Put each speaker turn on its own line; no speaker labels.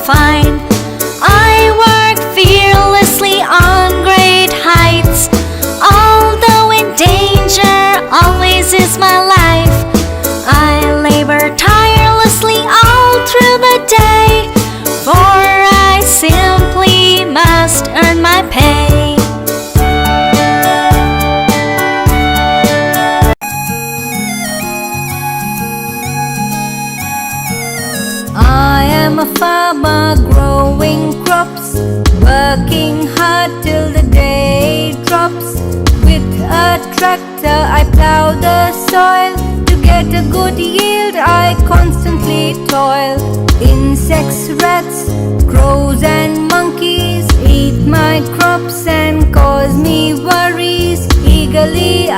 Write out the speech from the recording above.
fine. I work fearlessly on great heights, although in danger always is my life. I labor tirelessly all through the day, for I simply must earn my pay. I am a farmer growing crops, working hard till the day drops. With a tractor I plow the soil. To get a good yield I constantly toil. Insects, rats, crows and monkeys eat my crops and cause me worries. Eagerly